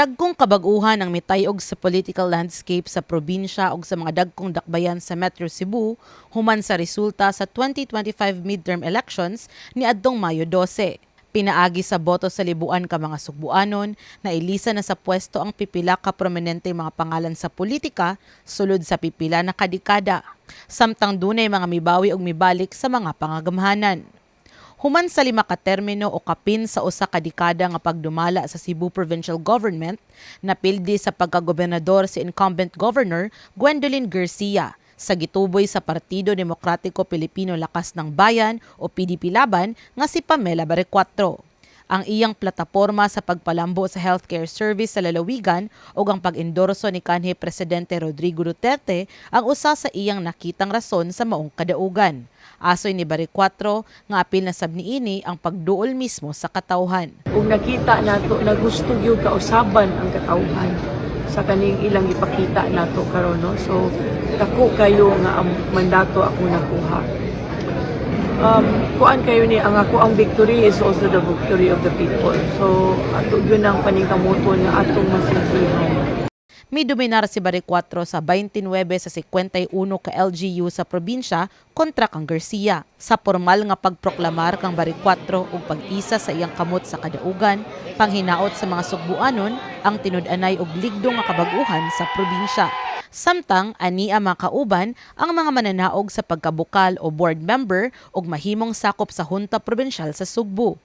Dagkong kabag-uhan ang mitayog sa political landscape sa probinsya ug sa mga dagkong dakbayan sa Metro Cebu human sa resulta sa 2025 midterm elections niadtong Mayo 12. Pinaagi sa boto sa libuan ka mga Sugbuanon na ilisa na sa pwesto ang pipila ka prominente mga pangalan sa politika sulod sa pipila na kadekada. Samtang dunay mga mibawi ug mibalik sa mga pangagamhanan. Human sa 5 ka termino o kapin sa usa ka dekada nga pagdumala sa Cebu Provincial Government, napildi sa pagkagobernador si incumbent governor Gwendolyn Garcia sa gituboy sa Partido Demokratiko Pilipino Lakas ng Bayan o PDP Laban nga si Pamela Barrecuatro. Ang iyang plataporma sa pagpalambo sa healthcare service sa lalawigan o ang pag-endorso ni kanhi Presidente Rodrigo Duterte ang usa sa iyang nakitang rason sa maong kadaugan. Asoy ni Barrecuatro nga apil na sab niini ang pagduol mismo sa katawhan. Kung nakita nato na gusto gyud kausaban ang katawhan sa kaning ilang ipakita nato karon, no? So dako kayo nga ang mandato ako nakuha. Kuan kayo ni ang ako ang victory is also the victory of the people. So ato yun ang paningkamuton nga atong masinsihan. May dominar si Barrecuatro sa 29 sa 51 ka LGU sa probinsya kontra kang Garcia. Sa formal nga pagproklamar kang Barrecuatro ug pag-isa sa iyang kamot sa kadaugan, panghinaot sa mga Sugbuanon ang tinud-anay ug ligdo nga kabag-uhan sa probinsya. Samtang ania mga kauban ang mga mananaog sa pagkabukal o board member ug mahimong sakop sa Hunta Provincial sa Sugbo.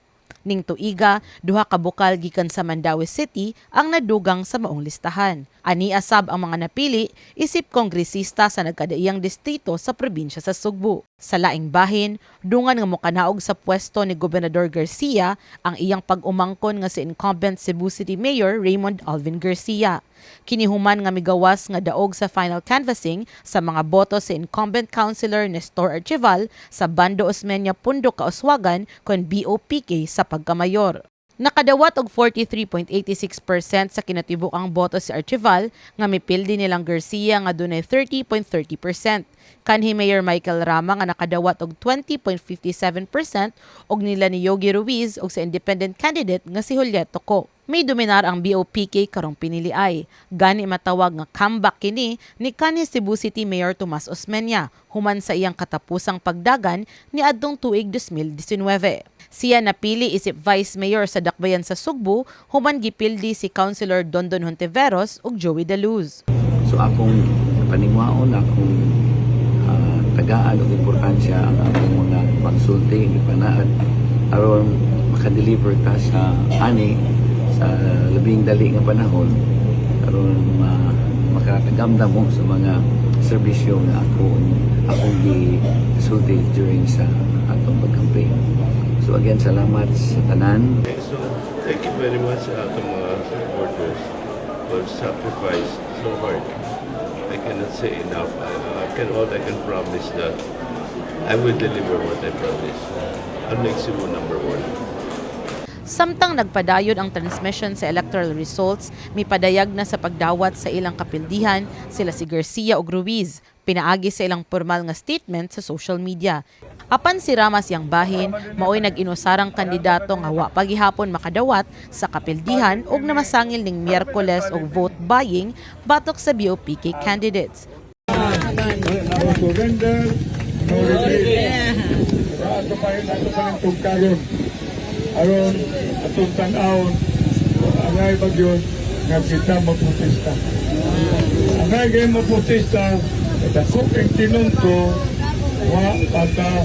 Ning tuiga, duha ka bukal gikan sa Mandaue City ang nadugang sa maong listahan. Ani asab ang mga napili isip kongresista sa nagkadaiyang distrito sa probinsya sa Sugbo. Sa laing bahin, dungan nga mokanaog sa pwesto ni Gobernador Garcia ang iyang pag-umangkon nga si incumbent Cebu City Mayor Raymond Alvin Garcia. Kinihuman nga migawas nga daog sa final canvassing sa mga boto si incumbent councilor Nestor Archival sa Bando Osmeña Pundok Kauswagan kon BOPK sa pagkamayor. Nakadawat og 43.86% sa kinatibuk-ang boto si Archival nga mipildi nilang Garcia nga dunay 30.30%. Kanhi Mayor Michael Rama nga nakadawat og 20.57% og nila ni Yogi Ruiz og sa independent candidate nga si Julieto Co. May dominar ang BOPK karong piniliay. Gani matawag nga comeback kini ni kanhi Cebu City Mayor Tomas Osmeña human sa iyang katapusang pagdagan ni adtong tuig 2019. Siya napili isip Vice Mayor sa dakbayan sa Sugbo human gipildi si Councilor Dondon Hontiveros ug Joey De Luz. So akong paningwaon, akong tagaan og importansya ang akong mga pagsulti, ipanaad aron makadeliver ka sa ani sa labing dali nga panahon aron makatagamdam mo sa mga serbisyo nga akong gisulti during sa atong pag-campaign. So again, salamat sa tanan. So thank you very much to mga supporters who have sacrificed so hard. I cannot say enough. All I can promise that I will deliver what I promise. I'll make Cebu number 1. Samtang nagpadayon ang transmission sa electoral results, mipadayag na sa pagdawat sa ilang kapildihan sila si Garcia ug Ruiz. Pinaagi sa ilang formal nga statement sa social media. Apan si Rama siyang bahin, maoy nag-inusarang kandidato nga wa pagihapon makadawat sa kapildihan ug namasangil ning Miyerkules og vote buying batok sa BOPK candidates. Aron atong tan-awon angay bagyon nga kita magprotesta. Angay gay magprotesta dako ang tinungto wa pata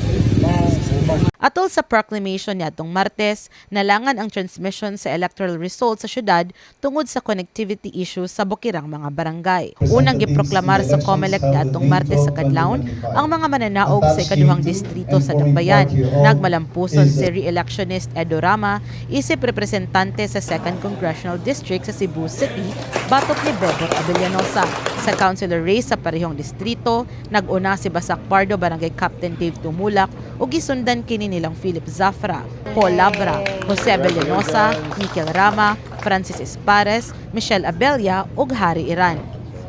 Atol sa proclamation niadtong Martes, nalangan ang transmission sa electoral results sa syudad tungod sa connectivity issues sa bukirang mga barangay. Unang giproklamar sa COMELEC niadtong Martes sa Kadlawon ang mga mananaog sa ikaduhang distrito sa Dakbayan. Nagmalampuson si re-electionist Edo Rama, isip representante sa 2nd Congressional District sa Cebu City, batok ni Bebor Abellanosa. Sa councilor race sa parehong distrito, nag-una si Basak Pardo Barangay Captain Dave Tumulak ug gisundan kini nilang Philip Zafra, Paul Labra, Jose Abellanosa, Mikel Rama, Francis Espares, Michelle Abella ug Harry Iran.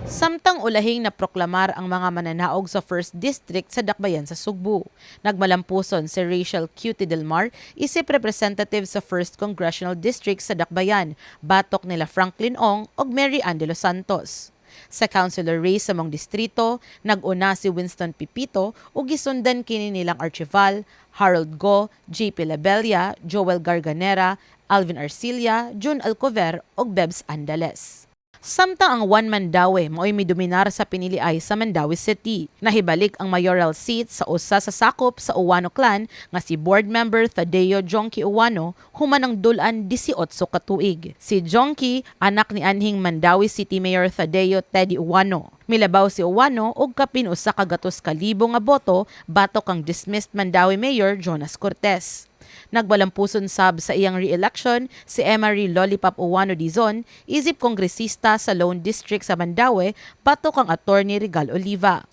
Samtang ulahing na proklamar ang mga mananaog sa 1st District sa Dakbayan sa Sugbo. Nagmalampuson si Rachel Cutie Del Mar, isip representative sa 1st Congressional District sa Dakbayan, batok nila Franklin Ong ug Mary Ann de los Santos. Sa councilor race sa mong distrito, nag-una si Winston Pipito ug gisundan kini nilang Archival, Harold Go, JP Labella, Joel Garganera, Alvin Arcilla, June Alcover ug Bebs Andales. Samtang ang one-man dawe mao'y midominar sa piniliay sa Mandawi City. Nahibalik ang mayoral seat sa usa sa sakop sa Uwano clan nga si board member Thadeo Jonky Uwano human ang dulan 18 ka tuig. Si Jonky anak ni anhing Mandawi City Mayor Thadeo Teddy Uwano. Milabaw si Uwano og kapin usa ka gatos ka libo nga boto batok ang dismissed Mandawi Mayor Jonas Cortez. Nagbalampuson sab sa iyang re-election si Emery Lollipop Uwano Dizon, isip kongresista sa Lone District sa Mandawi, batok ang attorney Regal Oliva.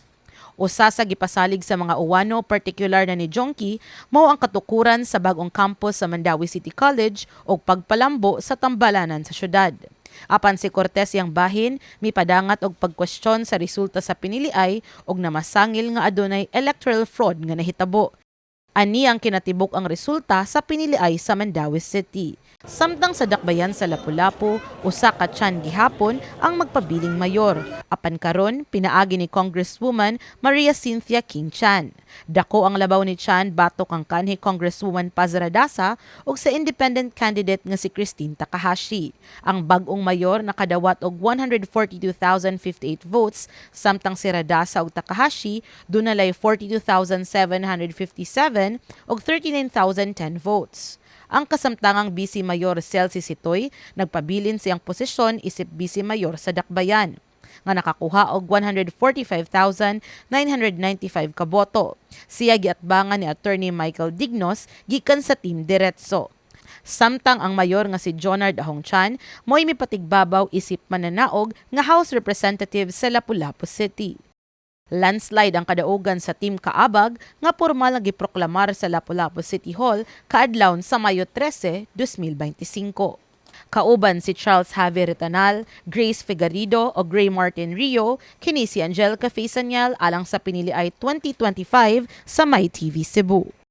Usa sa gipasalig sa mga Uwano, particular na ni Jonky, mao ang katukuran sa bagong campus sa Mandawi City College o pagpalambo sa tambalanan sa syudad. Apan si Cortez yang bahin, mipadangat og pagkwestiyon sa resulta sa piniliay og namasangil nga adunay electoral fraud nga nahitabo. Ani ang kinatibok ang resulta sa piniliay sa Mandawi City. Samtang sa Dakbayan sa Lapu-Lapu, usa ka tiyan gihapon ang magpabiling mayor. Apan karon pinaagi ni Congresswoman Maria Cynthia King Chan. Dako ang labaw ni Chan batok ang kanhi Congresswoman Paz Radasa ug sa independent candidate nga si Christine Takahashi. Ang bag-ong mayor nakadawat og 142,058 votes, samtang si Radasa ug Takahashi dunalay 42,757 ug 39,010 votes. Ang kasamtangang Vice Mayor Celsi Sitoy nagpabilin siyang posisyon isip Vice Mayor sa Dakbayan nga nakakuha og 145,995 ka boto. Siya giatbangan ni Attorney Michael Dignos gikan sa Team Diretso. Samtang ang mayor nga si Jonard Ahong Chan mo'y mipatigbabaw isip mananaog nga House Representative sa Lapu-Lapu City. Landslide ang kadaugan sa Team Kaabag nga pormal nga giproklamar sa Lapu-Lapu City Hall kaadlaw sa Mayo 13, 2025. Kauban si Charles Javier Retanal, Grace Figarido o Gray Martin Rio, kini si Angelica Faisanyal alang sa piniliay 2025 sa My TV Cebu.